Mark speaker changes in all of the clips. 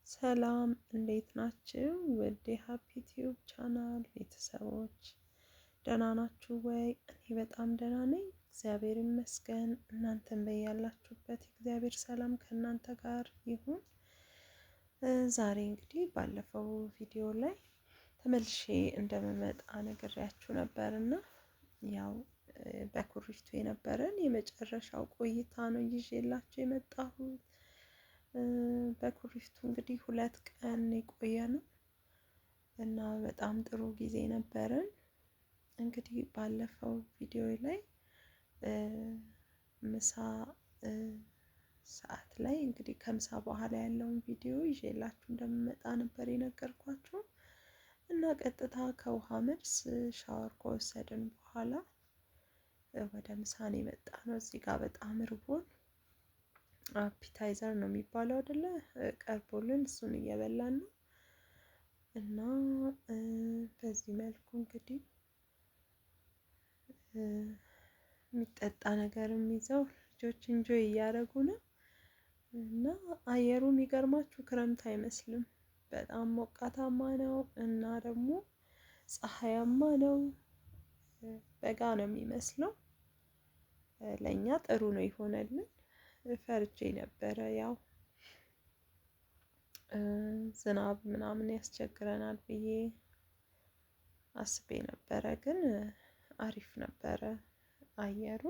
Speaker 1: ሰላም እንዴት ናችሁ? ውድ የሀፒ ቲዩብ ቻናል ቤተሰቦች ደህና ናችሁ ወይ? እኔ በጣም ደህና ነኝ፣ እግዚአብሔር ይመስገን። እናንተም በያላችሁበት እግዚአብሔር ሰላም ከእናንተ ጋር ይሁን። ዛሬ እንግዲህ ባለፈው ቪዲዮ ላይ ተመልሼ እንደምመጣ ነግሬያችሁ ነበር እና ያው በኩሪፍቱ የነበረን የመጨረሻው ቆይታ ነው ይዤላችሁ የመጣሁት። በኩሪፍቱ እንግዲህ 2 ቀን የቆየነው እና በጣም ጥሩ ጊዜ ነበረን። እንግዲህ ባለፈው ቪዲዮ ላይ ምሳ ሰዓት ላይ እንግዲህ ከምሳ በኋላ ያለውን ቪዲዮ ይዤላችሁ እንደምመጣ ነበር የነገርኳችሁ እና ቀጥታ ከውሃ መልስ ሻወር ከወሰድን በኋላ ወደ ምሳን የመጣ ነው። እዚህ ጋር በጣም ርቦን አፒታይዘር ነው የሚባለው አይደለ? ቀርቦልን እሱን እየበላን ነው እና በዚህ መልኩ እንግዲህ የሚጠጣ ነገርም ይዘው ልጆች ኢንጆይ እያደረጉ ነው እና አየሩ የሚገርማችሁ ክረምት አይመስልም። በጣም ሞቃታማ ነው እና ደግሞ ፀሐያማ ነው። በጋ ነው የሚመስለው። ለእኛ ጥሩ ነው የሆነልን። ፈርቼ ነበረ ያው ዝናብ ምናምን ያስቸግረናል ብዬ አስቤ ነበረ፣ ግን አሪፍ ነበረ አየሩ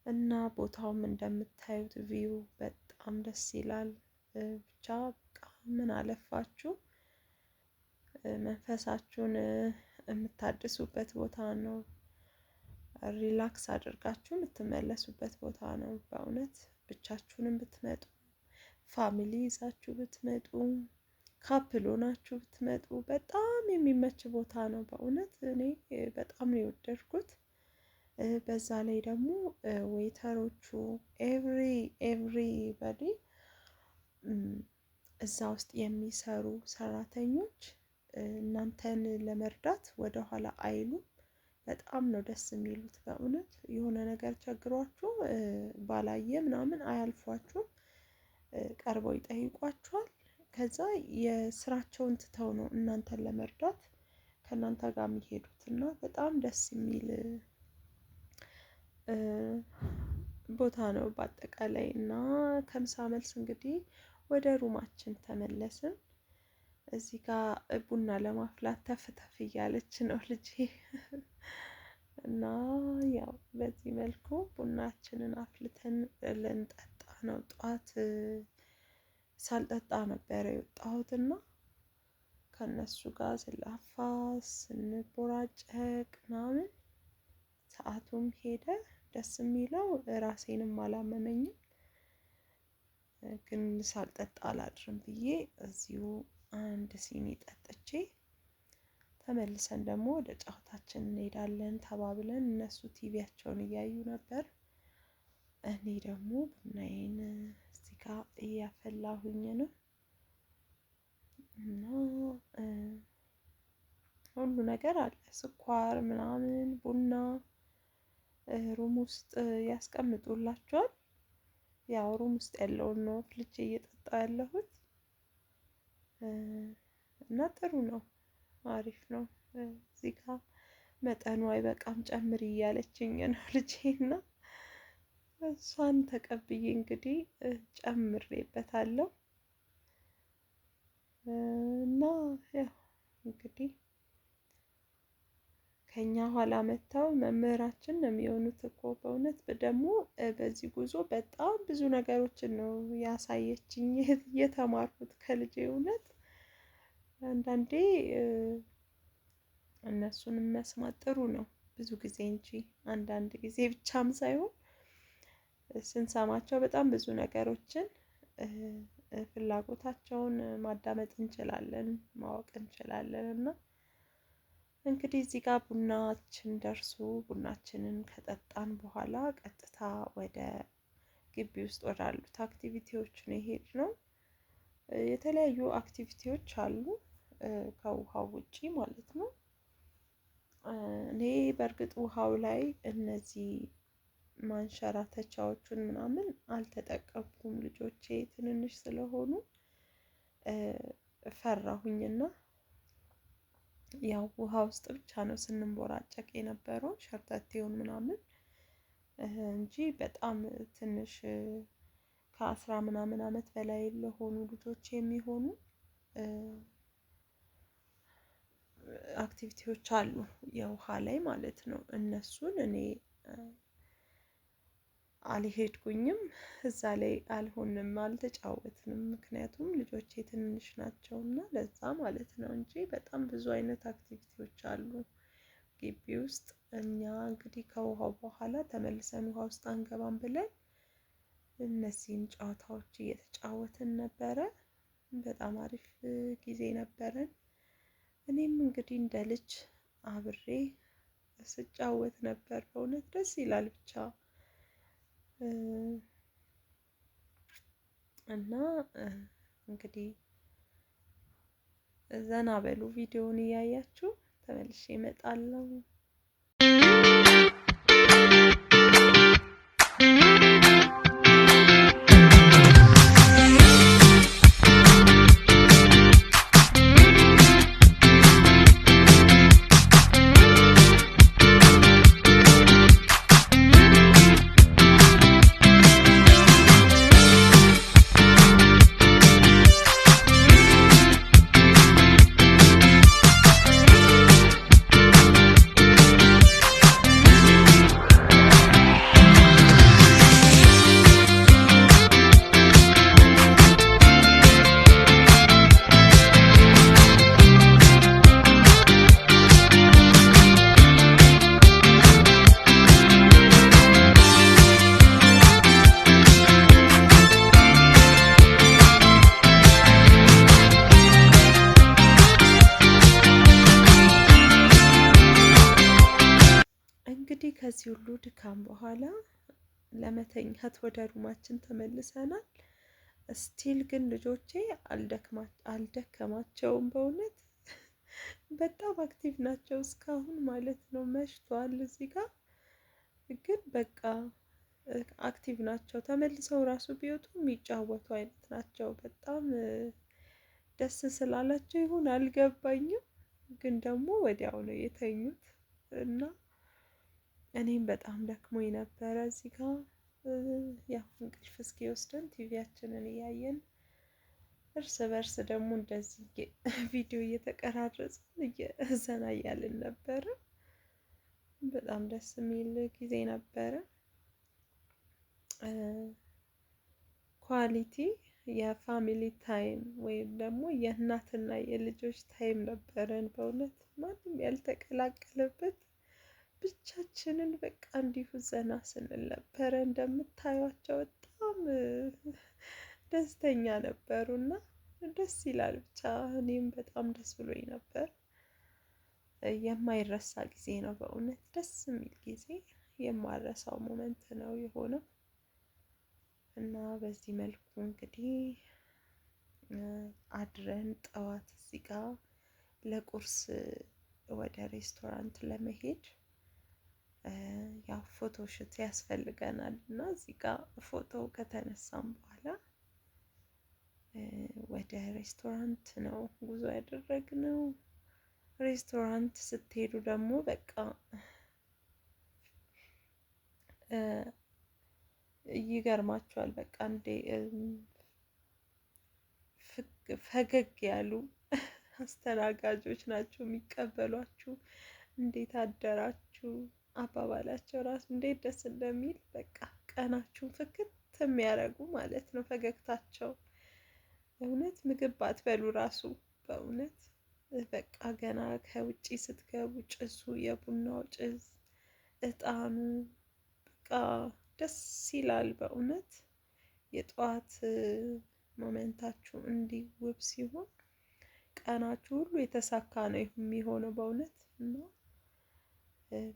Speaker 1: እና ቦታውም እንደምታዩት ቪው በጣም ደስ ይላል። ብቻ በቃ ምን አለፋችሁ መንፈሳችሁን የምታድሱበት ቦታ ነው። ሪላክስ አድርጋችሁ የምትመለሱበት ቦታ ነው። በእውነት ብቻችሁንም ብትመጡ ፋሚሊ ይዛችሁ ብትመጡ ካፕል ሆናችሁ ብትመጡ በጣም የሚመች ቦታ ነው። በእውነት እኔ በጣም ነው የወደድኩት። በዛ ላይ ደግሞ ዌይተሮቹ ኤቭሪባዲ እዛ ውስጥ የሚሰሩ ሰራተኞች እናንተን ለመርዳት ወደኋላ አይሉም። በጣም ነው ደስ የሚሉት። በእውነት የሆነ ነገር ቸግሯችሁ ባላየ ምናምን አያልፏችሁም። ቀርበው ይጠይቋችኋል። ከዛ የስራቸውን ትተው ነው እናንተን ለመርዳት ከእናንተ ጋር የሚሄዱት እና በጣም ደስ የሚል ቦታ ነው በአጠቃላይ። እና ከምሳ መልስ እንግዲህ ወደ ሩማችን ተመለስን። እዚህ ጋር ቡና ለማፍላት ተፍተፍ እያለች ነው ልጄ እና ያው በዚህ መልኩ ቡናችንን አፍልተን ልንጠጣ ነው። ጠዋት ሳልጠጣ ነበር የወጣሁትና ከነሱ ጋር ስላፋ ስንቦራጨቅ ምናምን ሰዓቱም ሄደ። ደስ የሚለው ራሴንም አላመመኝም፣ ግን ሳልጠጣ አላድርም ብዬ እዚሁ አንድ ሲኒ ጠጥቼ ተመልሰን ደግሞ ወደ ጨዋታችን እንሄዳለን ተባብለን እነሱ ቲቪያቸውን እያዩ ነበር። እኔ ደግሞ ቡናዬን እዚህ ጋር እያፈላሁኝ ነው እና ሁሉ ነገር አለ፣ ስኳር ምናምን ቡና ሩም ውስጥ ያስቀምጡላቸዋል። ያው ሩም ውስጥ ያለውን ነው አፍልቼ እየጠጣሁ ያለሁት እና ጥሩ ነው፣ አሪፍ ነው። እዚህ ጋር መጠኑ አይበቃም ጨምሪ እያለችኝ ነው ልጄና እሷን ተቀብዬ እንግዲህ ጨምሬበታለሁ እና ያው እንግዲህ ከኛ ኋላ መጥተው መምህራችን ነው የሚሆኑት እኮ በእውነት። ደግሞ በዚህ ጉዞ በጣም ብዙ ነገሮችን ነው ያሳየችኝ የተማርኩት ከልጄ። እውነት አንዳንዴ እነሱንም መስማት ጥሩ ነው ብዙ ጊዜ እንጂ አንዳንድ ጊዜ ብቻም ሳይሆን ስንሰማቸው በጣም ብዙ ነገሮችን ፍላጎታቸውን ማዳመጥ እንችላለን፣ ማወቅ እንችላለን። እና እንግዲህ እዚህ ጋር ቡናችን ደርሶ ቡናችንን ከጠጣን በኋላ ቀጥታ ወደ ግቢ ውስጥ ወዳሉት አክቲቪቲዎች ነው የሄድነው። የተለያዩ አክቲቪቲዎች አሉ ከውሃው ውጪ ማለት ነው። እኔ በእርግጥ ውሃው ላይ እነዚህ ማንሸራተቻዎቹን ምናምን አልተጠቀምኩም፣ ልጆቼ ትንንሽ ስለሆኑ ፈራሁኝና ያው ውሃ ውስጥ ብቻ ነው ስንንቦራጨቅ የነበረው ሸርተቴውን ምናምን እንጂ በጣም ትንሽ ከ10 ምናምን አመት በላይ ለሆኑ ልጆች የሚሆኑ አክቲቪቲዎች አሉ የውሃ ላይ ማለት ነው። እነሱን እኔ አልሄድኩኝም፣ እዛ ላይ አልሆንም፣ አልተጫወትንም። ምክንያቱም ልጆቼ ትንሽ ናቸው እና ለዛ ማለት ነው እንጂ በጣም ብዙ አይነት አክቲቪቲዎች አሉ ግቢ ውስጥ። እኛ እንግዲህ ከውሃው በኋላ ተመልሰን ውሃ ውስጥ አንገባም ብለን እነዚህን ጨዋታዎች እየተጫወትን ነበረ። በጣም አሪፍ ጊዜ ነበረን። እኔም እንግዲህ እንደ ልጅ አብሬ ስጫወት ነበር። በእውነት ደስ ይላል ብቻ እና እንግዲህ ዘና በሉ። ቪዲዮውን እያያችሁ ተመልሼ እመጣለሁ። እንግዲህ ከዚህ ሁሉ ድካም በኋላ ለመተኛት ወደ ሩማችን ተመልሰናል። ስቲል ግን ልጆቼ አልደከማቸውም። በእውነት በጣም አክቲቭ ናቸው እስካሁን ማለት ነው። መሽቷል እዚህ ጋር ግን በቃ አክቲቭ ናቸው። ተመልሰው ራሱ ቢወጡ የሚጫወቱ አይነት ናቸው። በጣም ደስ ስላላቸው ይሁን አልገባኝም፣ ግን ደግሞ ወዲያው ነው የተኙት እና እኔም በጣም ደክሞኝ ነበረ። እዚህ ጋር ያው እንቅልፍ እስኪወስደን ቲቪያችንን እያየን እርስ በርስ ደግሞ እንደዚህ ቪዲዮ እየተቀራረጽን ዘና እያልን ነበረ። በጣም ደስ የሚል ጊዜ ነበረ። ኳሊቲ የፋሚሊ ታይም ወይም ደግሞ የእናትና የልጆች ታይም ነበረን። በእውነት ማንም ያልተቀላቀለበት ብቻችንን በቃ እንዲሁ ዘና ስንል ነበረ። እንደምታዩቸው በጣም ደስተኛ ነበሩና ደስ ይላል ብቻ። እኔም በጣም ደስ ብሎኝ ነበር። የማይረሳ ጊዜ ነው በእውነት ደስ የሚል ጊዜ፣ የማረሳው ሞመንት ነው የሆነው እና በዚህ መልኩ እንግዲህ አድረን ጠዋት እዚህ ጋር ለቁርስ ወደ ሬስቶራንት ለመሄድ ያው ፎቶ ሹት ያስፈልገናል እና እዚህ ጋር ፎቶ ከተነሳም በኋላ ወደ ሬስቶራንት ነው ጉዞ ያደረግነው። ሬስቶራንት ስትሄዱ ደግሞ በቃ ይገርማችኋል። በቃ እንዴ ፈገግ ያሉ አስተናጋጆች ናቸው የሚቀበሏችሁ። እንዴት አደራችሁ አባባላቸው ራሱ እንዴት ደስ እንደሚል በቃ ቀናችሁን ፍክት የሚያደርጉ ማለት ነው ፈገግታቸው። እውነት ምግብ ባትበሉ ራሱ በእውነት በቃ ገና ከውጪ ስትገቡ ጭሱ፣ የቡናው ጭስ፣ እጣኑ በቃ ደስ ይላል በእውነት። የጠዋት ሞመንታችሁ እንዲህ ውብ ሲሆን ቀናችሁ ሁሉ የተሳካ ነው የሚሆነው በእውነት እና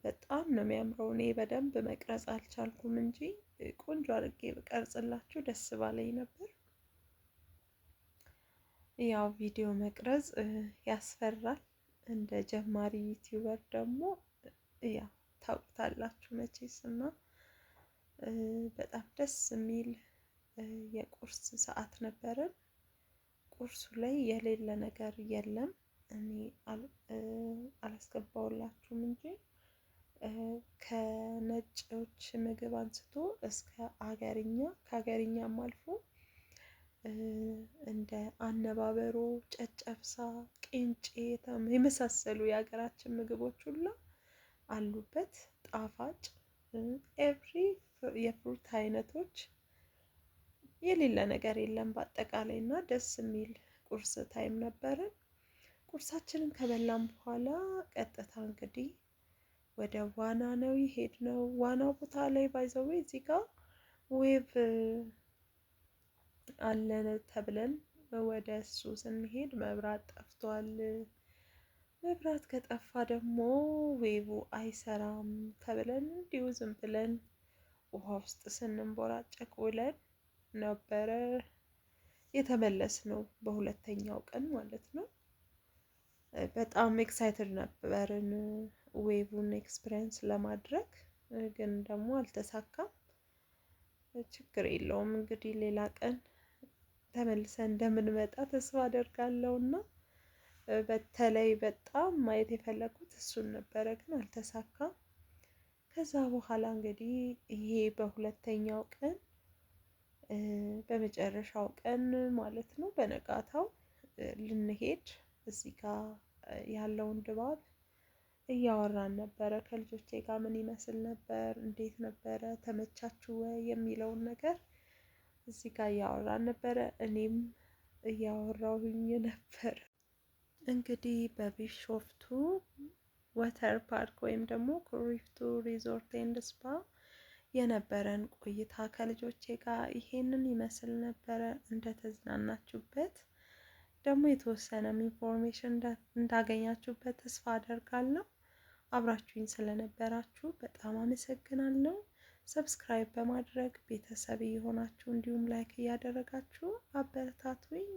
Speaker 1: በጣም ነው የሚያምረው። እኔ በደንብ መቅረጽ አልቻልኩም እንጂ ቆንጆ አድርጌ በቀርጽላችሁ ደስ ባለኝ ነበር። ያው ቪዲዮ መቅረጽ ያስፈራል። እንደ ጀማሪ ዩቲዩበር ደግሞ ያው ታውቁታላችሁ መቼስ እና በጣም ደስ የሚል የቁርስ ሰዓት ነበረን። ቁርሱ ላይ የሌለ ነገር የለም። እኔ አላስገባውላችሁም እንጂ ከነጮች ምግብ አንስቶ እስከ አገርኛ ከሀገርኛም አልፎ እንደ አነባበሮ፣ ጨጨብሳ፣ ቂንጬ የመሳሰሉ የሀገራችን ምግቦች ሁላ አሉበት። ጣፋጭ ኤቭሪ የፍሩት አይነቶች የሌለ ነገር የለም በአጠቃላይ እና ደስ የሚል ቁርስ ታይም ነበረን። ቁርሳችንን ከበላን በኋላ ቀጥታ እንግዲህ ወደ ዋና ነው የሄድነው። ዋናው ቦታ ላይ ባይዘዌ እዚህ ጋር ዌቭ አለ ተብለን ወደ እሱ ስንሄድ መብራት ጠፍቷል። መብራት ከጠፋ ደግሞ ዌቡ አይሰራም ተብለን እንዲሁ ዝም ብለን ውሃ ውስጥ ስንንቦራጨቅ ውለን ነበረ የተመለስነው በሁለተኛው ቀን ማለት ነው። በጣም ኤክሳይትድ ነበርን ዌቡን ኤክስፒሪየንስ ለማድረግ ግን ደግሞ አልተሳካም። ችግር የለውም እንግዲህ ሌላ ቀን ተመልሰን እንደምንመጣ ተስፋ አደርጋለሁ። እና በተለይ በጣም ማየት የፈለኩት እሱን ነበረ ግን አልተሳካም። ከዛ በኋላ እንግዲህ ይሄ በሁለተኛው ቀን በመጨረሻው ቀን ማለት ነው በነጋታው ልንሄድ እዚህ ጋር ያለውን ድባብ እያወራን ነበረ ከልጆቼ ጋር ምን ይመስል ነበር፣ እንዴት ነበረ፣ ተመቻችሁ ወይ የሚለውን ነገር እዚህ ጋር እያወራን ነበረ። እኔም እያወራሁኝ ነበር። እንግዲህ በቢሾፍቱ ወተር ፓርክ ወይም ደግሞ ኩሪፍቱ ሪዞርት ኤንድ ስፓ የነበረን ቆይታ ከልጆቼ ጋር ይሄንን ይመስል ነበረ። እንደተዝናናችሁበት ደግሞ የተወሰነም ኢንፎርሜሽን እንዳገኛችሁበት ተስፋ አደርጋለሁ። አብራችሁኝ ስለነበራችሁ በጣም አመሰግናለሁ። ሰብስክራይብ በማድረግ ቤተሰብ የሆናችሁ እንዲሁም ላይክ እያደረጋችሁ አበረታቱኝ።